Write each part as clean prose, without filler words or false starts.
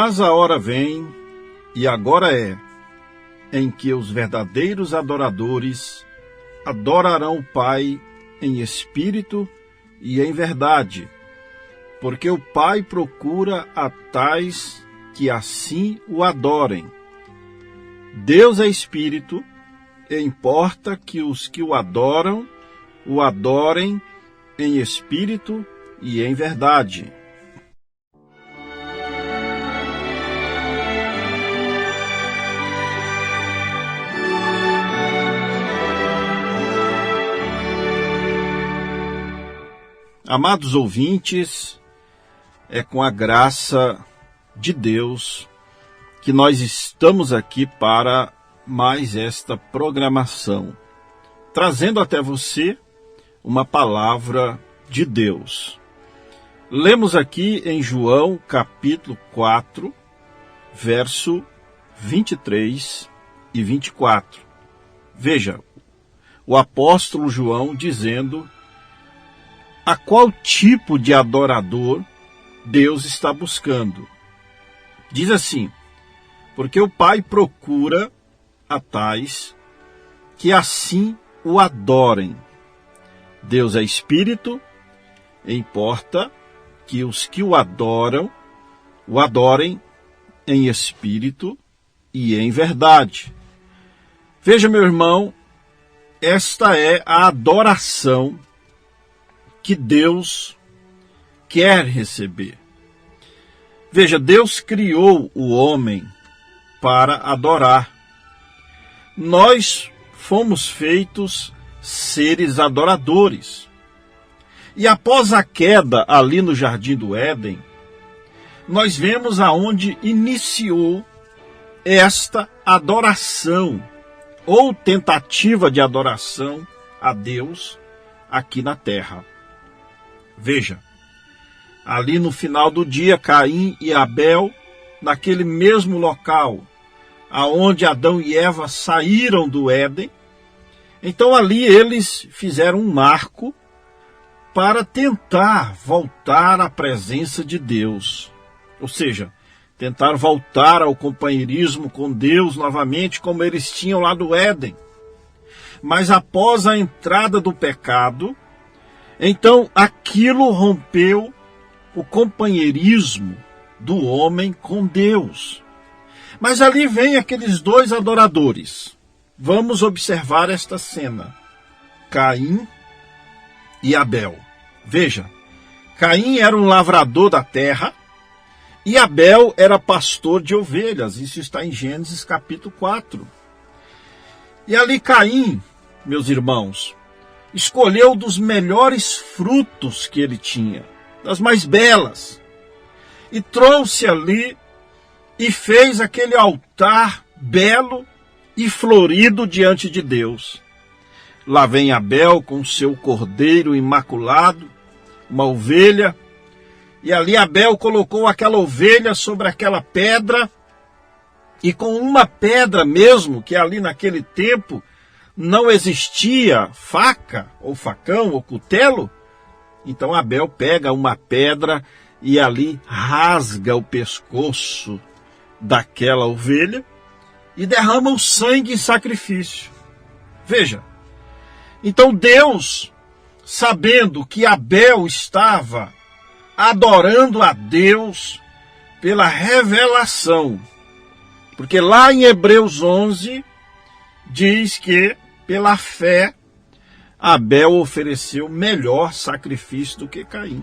Mas a hora vem, e agora é, em que os verdadeiros adoradores adorarão o Pai em espírito e em verdade, porque o Pai procura a tais que assim o adorem. Deus é espírito, e importa que os que o adorem em espírito e em verdade. Amados ouvintes, é com a graça de Deus que nós estamos aqui para mais esta programação, trazendo até você uma palavra de Deus. Lemos aqui em João capítulo 4, verso 23 e 24. Veja, o apóstolo João dizendo a qual tipo de adorador Deus está buscando. Diz assim: porque o Pai procura a tais que assim o adorem. Deus é espírito, e importa que os que o adorem em espírito e em verdade. Veja, meu irmão, esta é a adoração que Deus quer receber. Veja, Deus criou o homem para adorar. Nós fomos feitos seres adoradores. E após a queda ali no Jardim do Éden, nós vemos aonde iniciou esta adoração, ou tentativa de adoração a Deus aqui na terra. Veja, ali no final do dia, Caim e Abel, naquele mesmo local aonde Adão e Eva saíram do Éden, então ali eles fizeram um marco para tentar voltar à presença de Deus. Ou seja, tentar voltar ao companheirismo com Deus novamente, como eles tinham lá do Éden. Mas após a entrada do pecado, então aquilo rompeu o companheirismo do homem com Deus. Mas ali vem aqueles dois adoradores. Vamos observar esta cena. Caim e Abel. Veja, Caim era um lavrador da terra e Abel era pastor de ovelhas. Isso está em Gênesis capítulo 4. E ali Caim, meus irmãos, escolheu dos melhores frutos que ele tinha, das mais belas, e trouxe ali e fez aquele altar belo e florido diante de Deus. Lá vem Abel com seu cordeiro imaculado, uma ovelha, e ali Abel colocou aquela ovelha sobre aquela pedra, e com uma pedra mesmo, que ali naquele tempo não existia faca, ou facão, ou cutelo, então Abel pega uma pedra e ali rasga o pescoço daquela ovelha e derrama o sangue em sacrifício. Veja, então Deus, sabendo que Abel estava adorando a Deus pela revelação, porque lá em Hebreus 11 diz que pela fé Abel ofereceu melhor sacrifício do que Caim.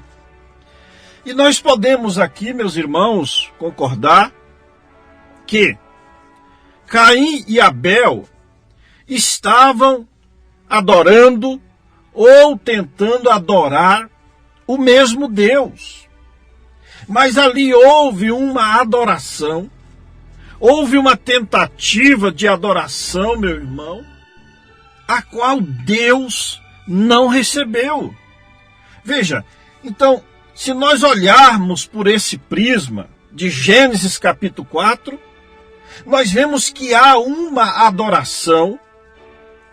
E nós podemos aqui, meus irmãos, concordar que Caim e Abel estavam adorando ou tentando adorar o mesmo Deus. Mas ali houve uma adoração, houve uma tentativa de adoração, meu irmão, a qual Deus não recebeu. Veja, então, se nós olharmos por esse prisma de Gênesis capítulo 4, nós vemos que há uma adoração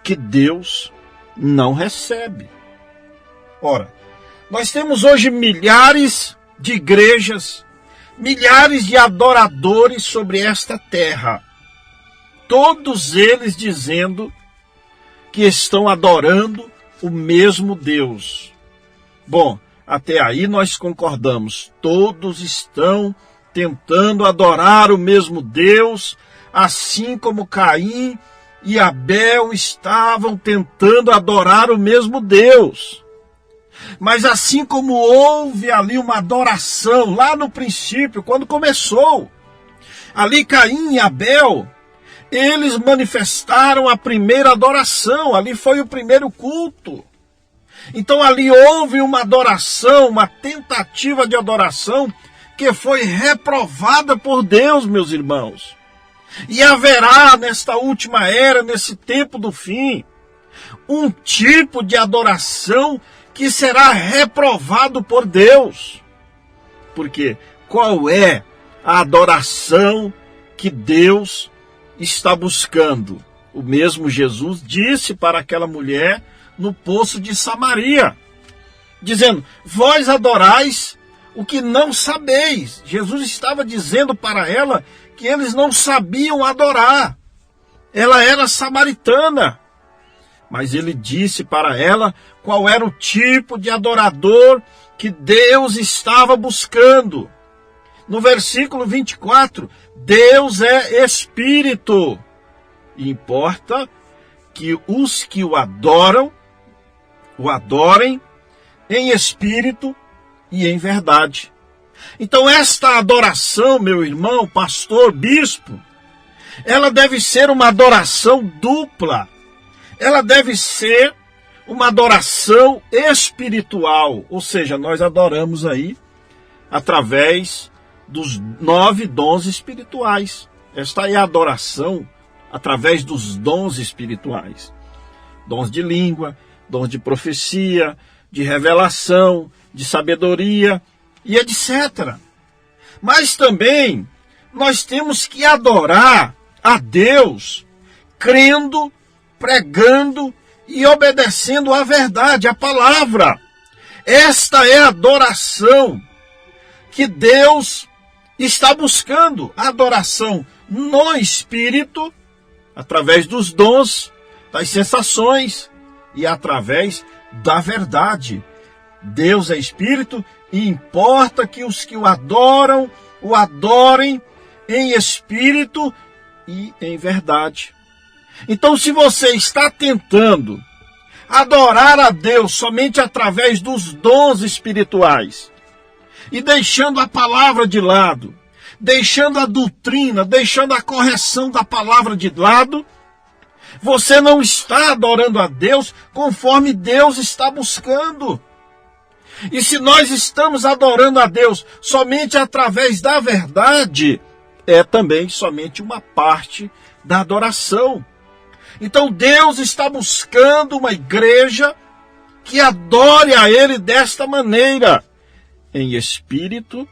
que Deus não recebe. Ora, nós temos hoje milhares de igrejas, milhares de adoradores sobre esta terra, todos eles dizendo que estão adorando o mesmo Deus. Bom, até aí nós concordamos, todos estão tentando adorar o mesmo Deus, assim como Caim e Abel estavam tentando adorar o mesmo Deus. Mas assim como houve ali uma adoração, lá no princípio, quando começou, ali Caim e Abel, eles manifestaram a primeira adoração, ali foi o primeiro culto. Então ali houve uma adoração, uma tentativa de adoração, que foi reprovada por Deus, meus irmãos. E haverá nesta última era, nesse tempo do fim, um tipo de adoração que será reprovado por Deus. Porque qual é a adoração que Deus está buscando? O mesmo Jesus disse para aquela mulher no poço de Samaria, dizendo, vós adorais o que não sabeis. Jesus estava dizendo para ela que eles não sabiam adorar. Ela era samaritana. Mas ele disse para ela qual era o tipo de adorador que Deus estava buscando. No versículo 24, Deus é Espírito. E importa que os que o adorem em espírito e em verdade. Então esta adoração, meu irmão, pastor, bispo, ela deve ser uma adoração dupla. Ela deve ser uma adoração espiritual, ou seja, nós adoramos aí através dos 9 dons espirituais. Esta é a adoração através dos dons espirituais. Dons de língua, dons de profecia, de revelação, de sabedoria e etc. Mas também nós temos que adorar a Deus crendo, pregando e obedecendo a verdade, a palavra. Esta é a adoração que Deus está buscando, a adoração no Espírito, através dos dons, das sensações e através da verdade. Deus é Espírito e importa que os que o adorem em Espírito e em verdade. Então, se você está tentando adorar a Deus somente através dos dons espirituais e deixando a palavra de lado, deixando a doutrina, deixando a correção da palavra de lado, você não está adorando a Deus conforme Deus está buscando. E se nós estamos adorando a Deus somente através da verdade, é também somente uma parte da adoração. Então Deus está buscando uma igreja que adore a Ele desta maneira, em espírito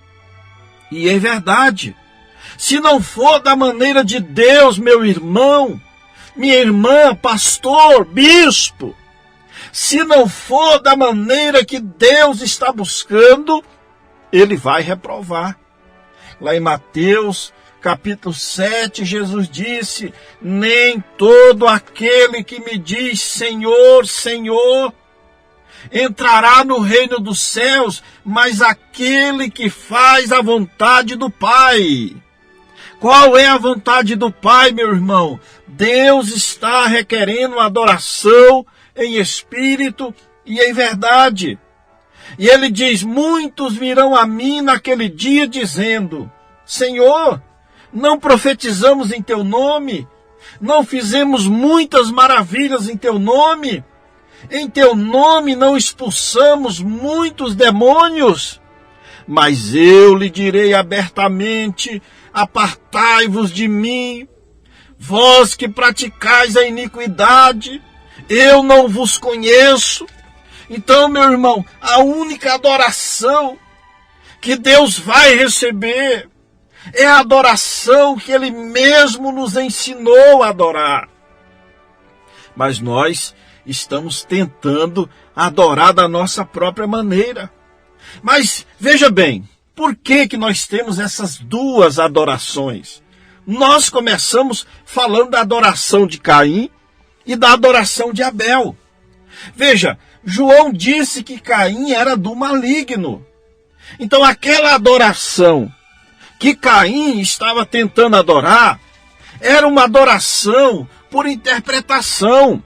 e em verdade. Se não for da maneira de Deus, meu irmão, minha irmã, pastor, bispo, se não for da maneira que Deus está buscando, Ele vai reprovar. Lá em Mateus capítulo 7, Jesus disse, nem todo aquele que me diz Senhor, Senhor, entrará no reino dos céus, mas aquele que faz a vontade do Pai. Qual é a vontade do Pai, meu irmão? Deus está requerendo adoração em espírito e em verdade. E ele diz, muitos virão a mim naquele dia dizendo, Senhor, não profetizamos em teu nome? Não fizemos muitas maravilhas em teu nome? Em teu nome não expulsamos muitos demônios? Mas eu lhe direi abertamente, apartai-vos de mim, vós que praticais a iniquidade, eu não vos conheço. Então, meu irmão, a única adoração que Deus vai receber é a adoração que Ele mesmo nos ensinou a adorar. Mas nós estamos tentando adorar da nossa própria maneira. Mas, veja bem, Por que nós temos essas duas adorações? Nós começamos falando da adoração de Caim e da adoração de Abel. Veja, João disse que Caim era do maligno. Então aquela adoração que Caim estava tentando adorar era uma adoração por interpretação.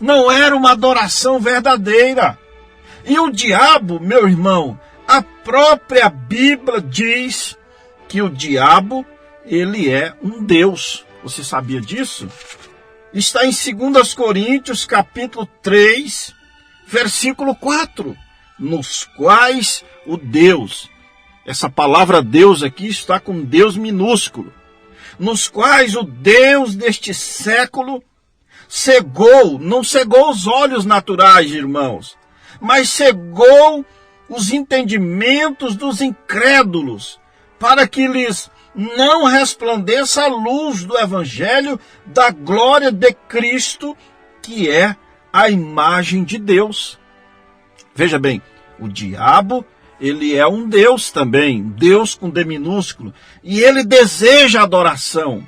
Não era uma adoração verdadeira. E o diabo, meu irmão, a própria Bíblia diz que o diabo, ele é um Deus. Você sabia disso? Está em 2 Coríntios, capítulo 3, versículo 4. Nos quais o Deus, essa palavra Deus aqui está com Deus minúsculo, nos quais o Deus deste século cegou, não cegou os olhos naturais, irmãos, mas cegou os entendimentos dos incrédulos, para que lhes não resplandeça a luz do Evangelho da glória de Cristo, que é a imagem de Deus. Veja bem, o diabo, ele é um Deus também, Deus com D minúsculo, e ele deseja adoração.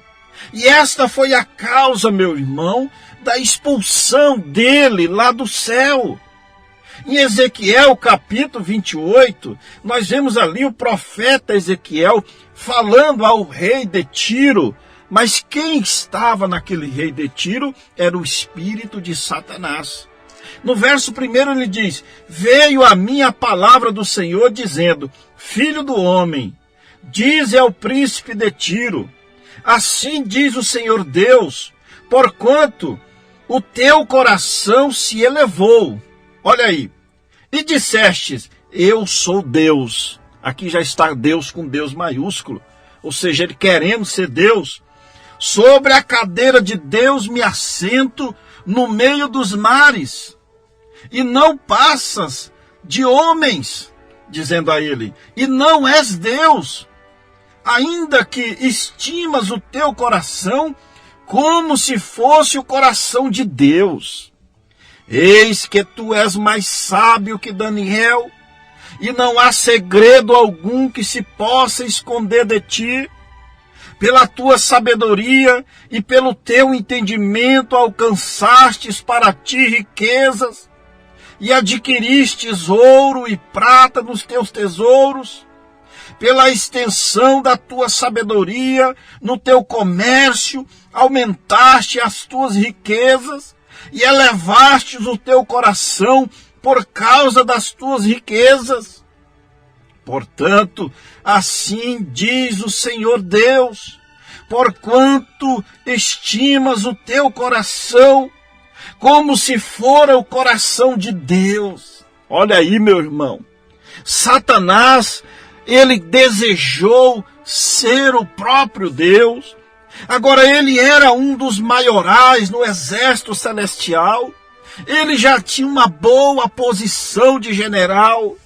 E esta foi a causa, meu irmão, da expulsão dele lá do céu. Em Ezequiel capítulo 28, nós vemos ali o profeta Ezequiel falando ao rei de Tiro, mas quem estava naquele rei de Tiro era o espírito de Satanás. No verso 1 ele diz: veio a mim a palavra do Senhor dizendo: filho do homem, dize ao príncipe de Tiro, assim diz o Senhor Deus, porquanto o teu coração se elevou. Olha aí. E dissestes, eu sou Deus. Aqui já está Deus com Deus maiúsculo. Ou seja, ele querendo ser Deus. Sobre a cadeira de Deus me assento no meio dos mares. E não passas de homens, dizendo a ele, e não és Deus. Ainda que estimas o teu coração como se fosse o coração de Deus. Eis que tu és mais sábio que Daniel, e não há segredo algum que se possa esconder de ti. Pela tua sabedoria e pelo teu entendimento alcançastes para ti riquezas, e adquiristes ouro e prata nos teus tesouros. Pela extensão da tua sabedoria no teu comércio, aumentaste as tuas riquezas, e elevastes o teu coração por causa das tuas riquezas. Portanto, assim diz o Senhor Deus, porquanto estimas o teu coração como se fora o coração de Deus. Olha aí, meu irmão, Satanás, ele desejou ser o próprio Deus. Agora, ele era um dos maiorais no exército celestial. Ele já tinha uma boa posição de general.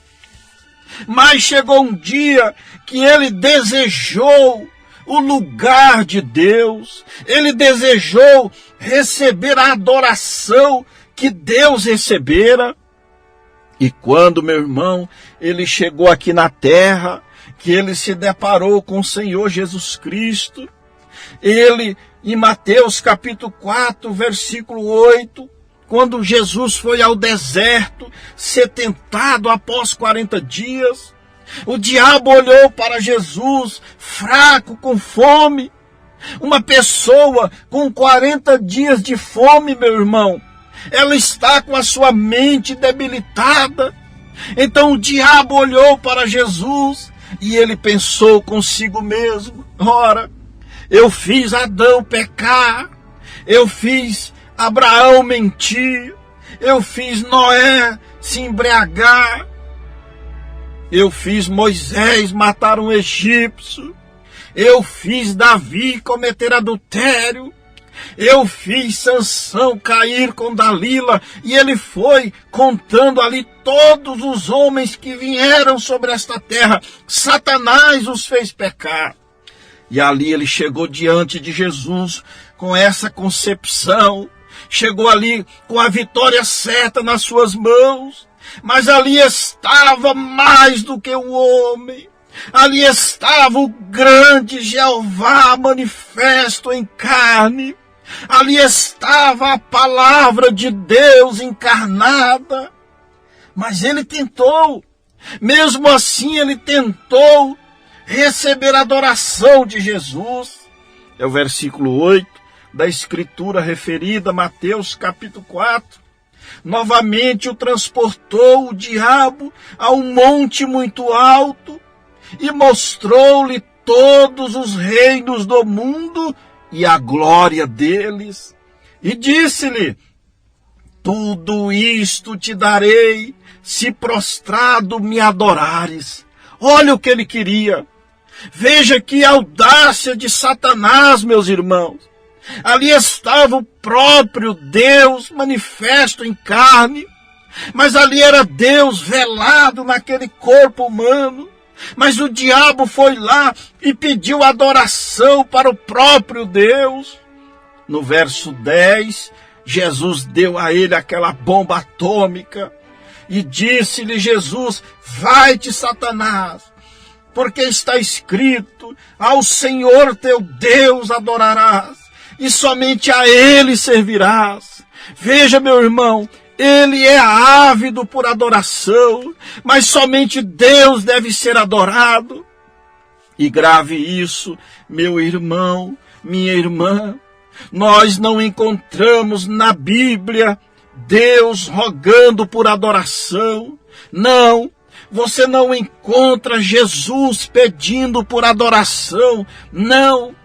Mas chegou um dia que ele desejou o lugar de Deus. Ele desejou receber a adoração que Deus recebera. E quando, meu irmão, ele chegou aqui na terra, que ele se deparou com o Senhor Jesus Cristo, ele, em Mateus capítulo 4, versículo 8, quando Jesus foi ao deserto, ser tentado após 40 dias, o diabo olhou para Jesus, fraco, com fome. Uma pessoa com 40 dias de fome, meu irmão, ela está com a sua mente debilitada. Então o diabo olhou para Jesus e ele pensou consigo mesmo: ora, eu fiz Adão pecar, eu fiz Abraão mentir, eu fiz Noé se embriagar, eu fiz Moisés matar um egípcio, eu fiz Davi cometer adultério, eu fiz Sansão cair com Dalila. E ele foi contando ali todos os homens que vieram sobre esta terra. Satanás os fez pecar. E ali ele chegou diante de Jesus com essa concepção. Chegou ali com a vitória certa nas suas mãos. Mas ali estava mais do que um homem. Ali estava o grande Jeová manifesto em carne. Ali estava a palavra de Deus encarnada. Mas ele tentou, mesmo assim ele tentou receber a adoração de Jesus. É o versículo 8 da escritura referida, Mateus capítulo 4. Novamente o transportou o diabo a um monte muito alto e mostrou-lhe todos os reinos do mundo e a glória deles. E disse-lhe: tudo isto te darei, se prostrado me adorares. Olha o que ele queria. Veja que audácia de Satanás, meus irmãos. Ali estava o próprio Deus manifesto em carne, mas ali era Deus velado naquele corpo humano. Mas o diabo foi lá e pediu adoração para o próprio Deus. No verso 10, Jesus deu a ele aquela bomba atômica e disse-lhe Jesus: vai-te, Satanás, porque está escrito: ao Senhor teu Deus adorarás e somente a ele servirás. Veja, meu irmão, ele é ávido por adoração, mas somente Deus deve ser adorado. E grave isso, meu irmão, minha irmã, nós não encontramos na Bíblia Deus rogando por adoração. Não, você não encontra Jesus pedindo por adoração. Não,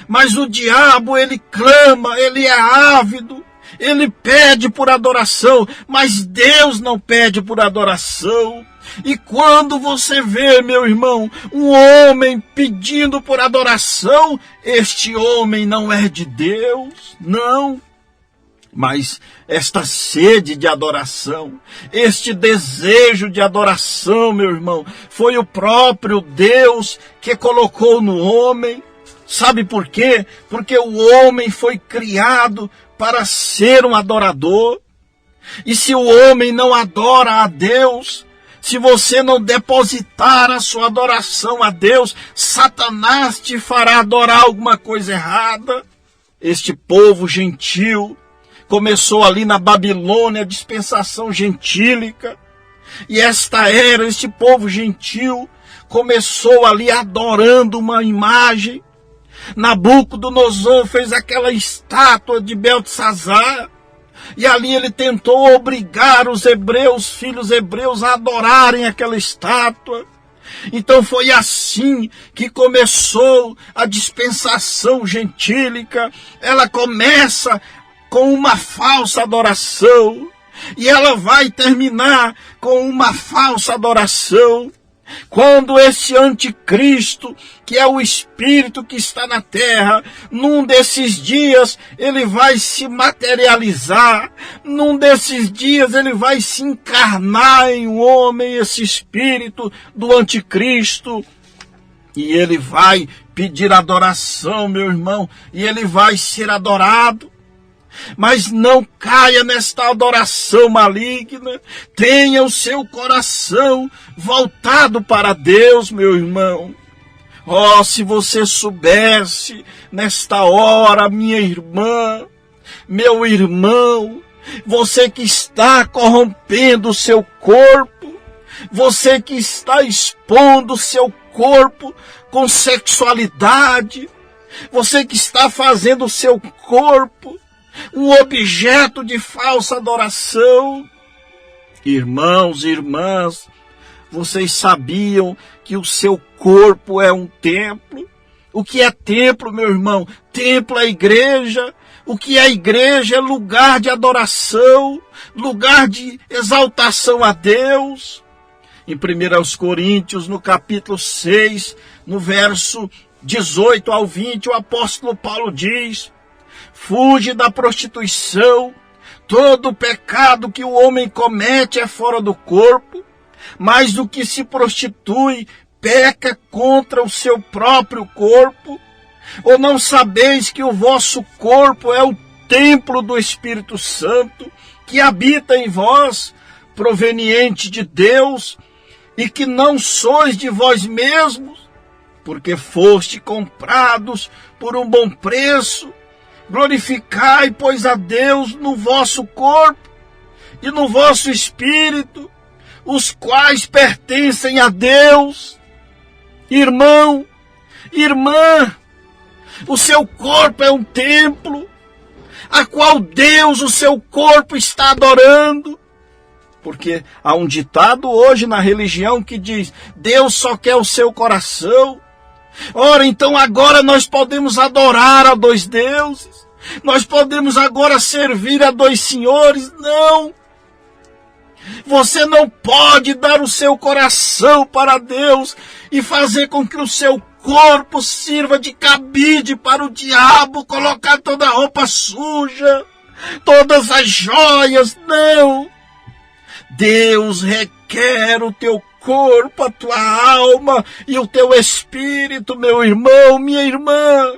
mas o diabo, ele clama, ele é ávido, ele pede por adoração, mas Deus não pede por adoração. E quando você vê, meu irmão, um homem pedindo por adoração, este homem não é de Deus, não. Mas esta sede de adoração, este desejo de adoração, meu irmão, foi o próprio Deus que colocou no homem. Sabe por quê? Porque o homem foi criado para ser um adorador. E se o homem não adora a Deus, se você não depositar a sua adoração a Deus, Satanás te fará adorar alguma coisa errada. Este povo gentil começou ali na Babilônia a dispensação gentílica. E este povo gentil, começou ali adorando uma imagem. Nabucodonosor fez aquela estátua de Beltesazar. E ali ele tentou obrigar os hebreus, filhos hebreus, a adorarem aquela estátua. Então foi assim que começou a dispensação gentílica. Ela começa com uma falsa adoração e ela vai terminar com uma falsa adoração. Quando esse anticristo, que é o espírito que está na terra, num desses dias ele vai se materializar, num desses dias ele vai se encarnar em um homem, esse espírito do anticristo, e ele vai pedir adoração, meu irmão, e ele vai ser adorado. Mas não caia nesta adoração maligna. Tenha o seu coração voltado para Deus, meu irmão. Oh, se você soubesse nesta hora, minha irmã, meu irmão, você que está corrompendo o seu corpo, você que está expondo o seu corpo com sexualidade, você que está fazendo o seu corpo um objeto de falsa adoração. Irmãos e irmãs, vocês sabiam que o seu corpo é um templo? O que é templo, meu irmão? Templo é igreja. O que é igreja é lugar de adoração, lugar de exaltação a Deus. Em 1 Coríntios, no capítulo 6, no verso 18 ao 20, o apóstolo Paulo diz: fuge da prostituição. Todo pecado que o homem comete é fora do corpo, mas o que se prostitui peca contra o seu próprio corpo. Ou não sabeis que o vosso corpo é o templo do Espírito Santo, que habita em vós, proveniente de Deus? e que não sois de vós mesmos, porque foste comprados por um bom preço. Glorificai, pois, a Deus no vosso corpo e no vosso espírito, os quais pertencem a Deus. Irmão, irmã, o seu corpo é um templo, a qual Deus, o seu corpo, está adorando. Porque há um ditado hoje na religião que diz: Deus só quer o seu coração. Ora, então agora nós podemos adorar a dois deuses? Nós podemos agora servir a dois senhores? Não! Você não pode dar o seu coração para Deus e fazer com que o seu corpo sirva de cabide para o diabo, colocar toda a roupa suja, todas as joias. Não! Deus requer o teu corpo, a tua alma e o teu espírito, meu irmão, minha irmã.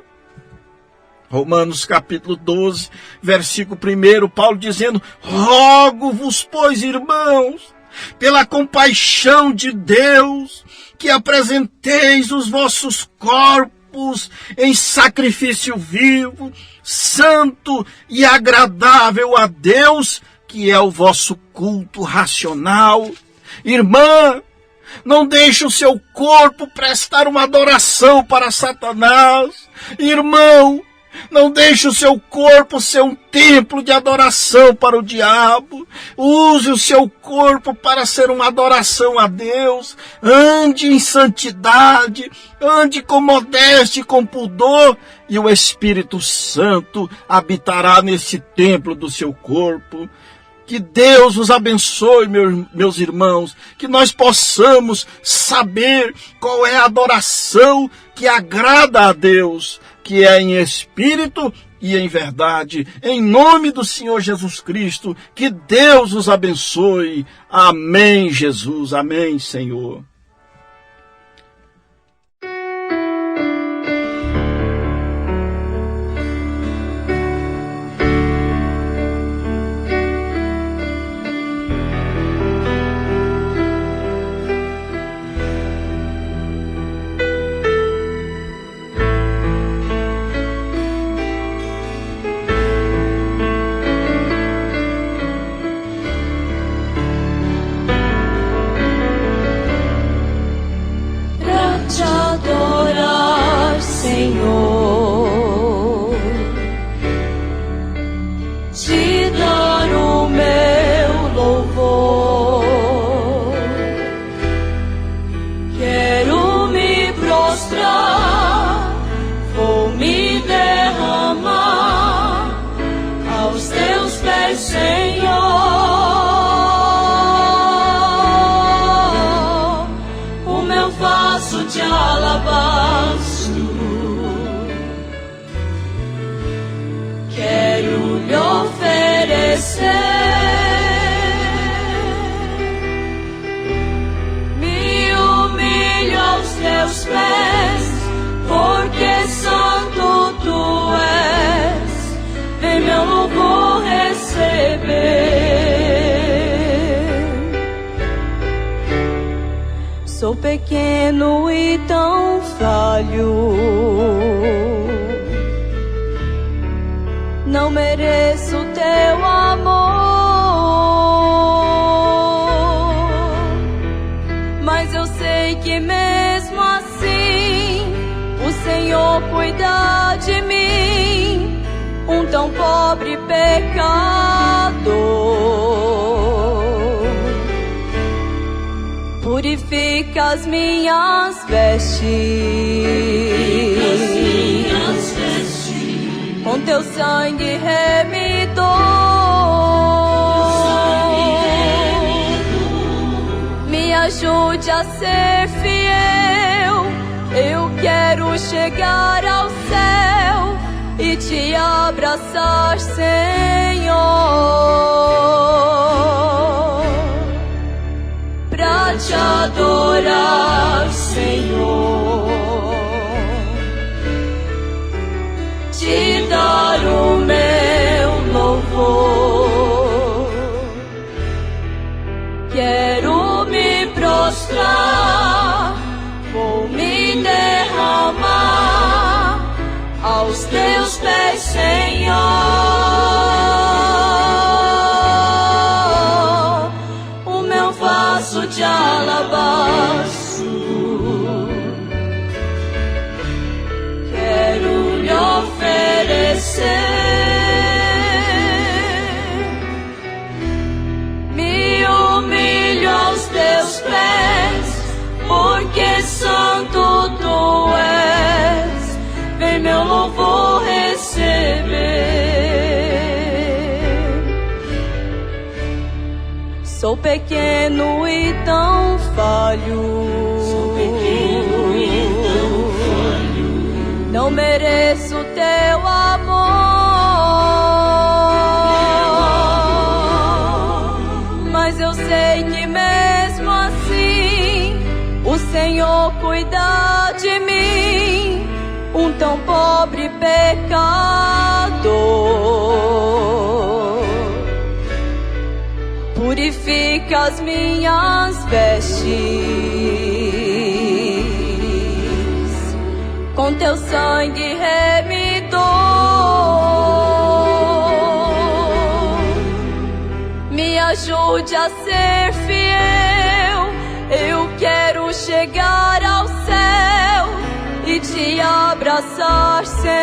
Romanos capítulo 12, versículo 1, Paulo dizendo: rogo-vos, pois, irmãos, pela compaixão de Deus, que apresenteis os vossos corpos em sacrifício vivo, santo e agradável a Deus, que é o vosso culto racional. Irmã, não deixe o seu corpo prestar uma adoração para Satanás. Irmão, não deixe o seu corpo ser um templo de adoração para o diabo. Use o seu corpo para ser uma adoração a Deus. Ande em santidade, ande com modéstia e com pudor, e o Espírito Santo habitará nesse templo do seu corpo. Que Deus os abençoe, meus irmãos, que nós possamos saber qual é a adoração que agrada a Deus, que é em espírito e em verdade. Em nome do Senhor Jesus Cristo, que Deus os abençoe. Amém, Jesus. Amém, Senhor. Sou pequeno e tão falho, não mereço teu amor, mas eu sei que mesmo assim o Senhor cuida de mim, um tão pobre pecador. Purifica as minhas vestes, com teu sangue remidor. Me ajude a ser fiel, eu quero chegar ao céu e te abraçar, Senhor, pra te adorar, Senhor, te dar o meu louvor. Quero me prostrar pés, Senhor, o meu vaso de alabastro. Quero lhe oferecer. Me humilho aos teus pés, porque santo tu és. Vem meu louvor receber. Sou pequeno e tão falho. Não mereço teu amor, mas eu sei que mesmo assim o Senhor cuida de mim, um tão pobre pecador. Purifica as minhas vestes, com teu sangue remidor. Me ajude a ser fiel. Eu quero chegar ao céu e te abraçar, Senhor,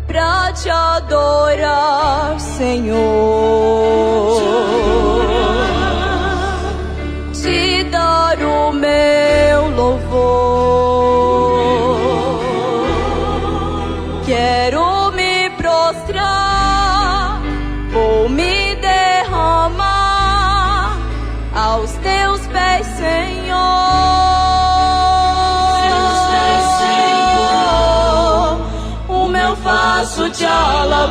pra te adorar, Senhor, te dar o meu louvor. Quero me prostrar, vou me derramar aos teus pés, Senhor, o meu vaso de alabastro.